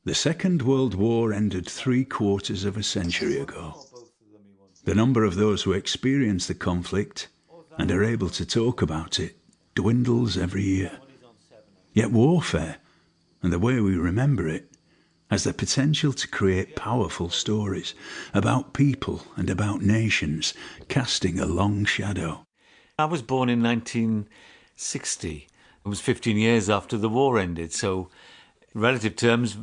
The Second World War ended 3/4 of a century ago. The number of those who experience the conflict and are able to talk about it dwindles every year. Yet warfare, and the way we remember it, has the potential to create powerful stories about people and about nations, casting a long shadow. I was born in 1960. It was 15 years after the war ended, so in relative terms,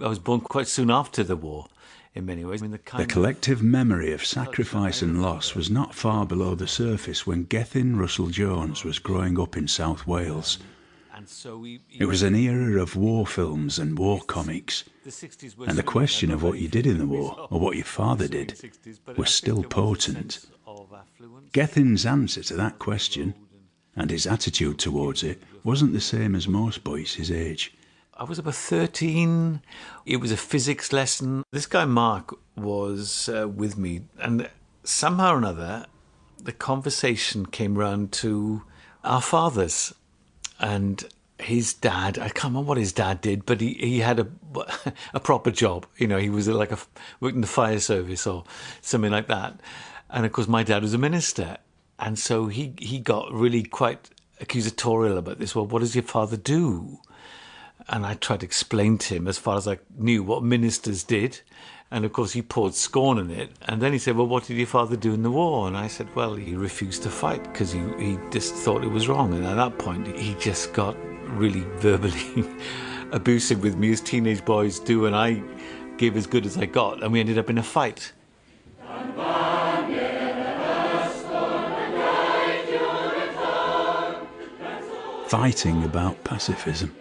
I was born quite soon after the war, in many ways. The collective memory of sacrifice and loss was not far below the surface when Gethin Russell-Jones was growing up in South Wales. It was an era of war films and war comics, and the question of what you did in the war, or what your father did, was still potent. Gethin's answer to that question, and his attitude towards it, wasn't the same as most boys his age. I was about 13. It was a physics lesson. This guy, Mark, was with me. And somehow or another, the conversation came round to our fathers. And his dad, I can't remember what his dad did, but he had a proper job. You know, he was worked in the fire service or something like that. And of course, my dad was a minister. And so he got really quite accusatorial about this. Well, what does your father do? And I tried to explain to him, as far as I knew, what ministers did. And of course, he poured scorn on it. And then he said, well, what did your father do in the war? And I said, well, he refused to fight because he just thought it was wrong. And at that point, he just got really verbally abusive with me, as teenage boys do. And I gave as good as I got. And we ended up in a fight. Fighting about pacifism.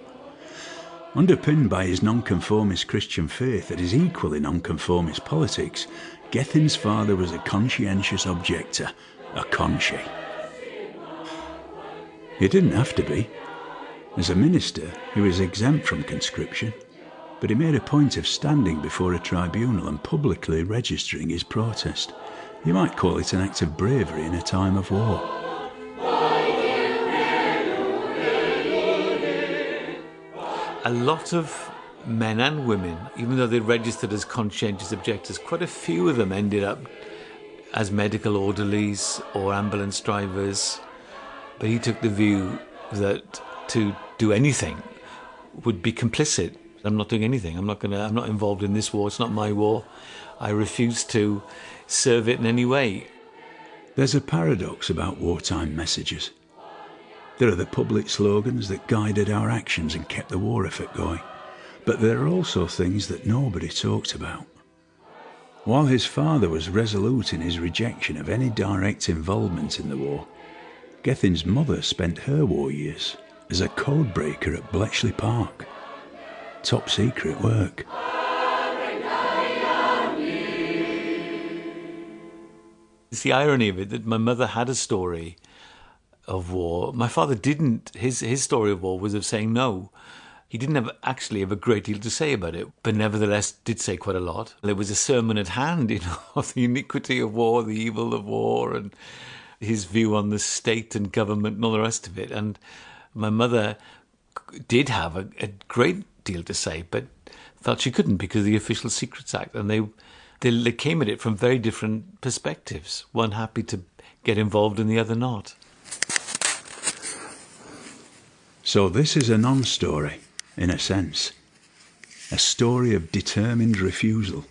Underpinned by his nonconformist Christian faith that is equally nonconformist politics, Gethin's father was a conscientious objector, a conchi. He didn't have to be. As a minister, he was exempt from conscription, but he made a point of standing before a tribunal and publicly registering his protest. You might call it an act of bravery in a time of war. A lot of men and women, even though they registered as conscientious objectors, quite a few of them ended up as medical orderlies or ambulance drivers. But he took the view that to do anything would be complicit. I'm not doing anything. I'm not involved in this war. It's not my war. I refuse to serve it in any way. There's a paradox about wartime messages. There are the public slogans that guided our actions and kept the war effort going. But there are also things that nobody talked about. While his father was resolute in his rejection of any direct involvement in the war, Gethin's mother spent her war years as a codebreaker at Bletchley Park. Top secret work. It's the irony of it that my mother had a story of war. My father didn't. His story of war was of saying no. He didn't actually have a great deal to say about it, but nevertheless did say quite a lot. There was a sermon at hand, of the iniquity of war, the evil of war, and his view on the state and government and all the rest of it. And my mother did have a great deal to say, but felt she couldn't because of the Official Secrets Act. And they came at it from very different perspectives, one happy to get involved and the other not. So this is a non-story, in a sense. A story of determined refusal.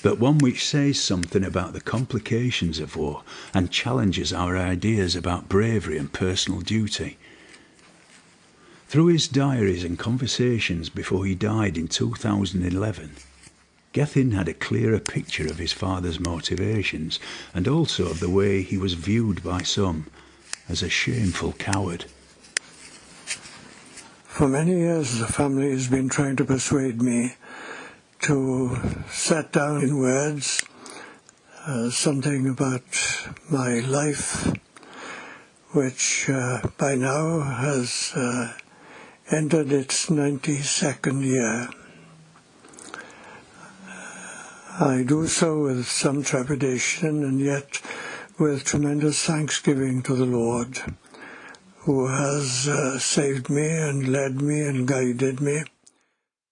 But one which says something about the complications of war and challenges our ideas about bravery and personal duty. Through his diaries and conversations before he died in 2011, Gethin had a clearer picture of his father's motivations and also of the way he was viewed by some as a shameful coward. For many years, the family has been trying to persuade me to set down in words something about my life, which by now has entered its 92nd year. I do so with some trepidation and yet with tremendous thanksgiving to the Lord, who has saved me and led me and guided me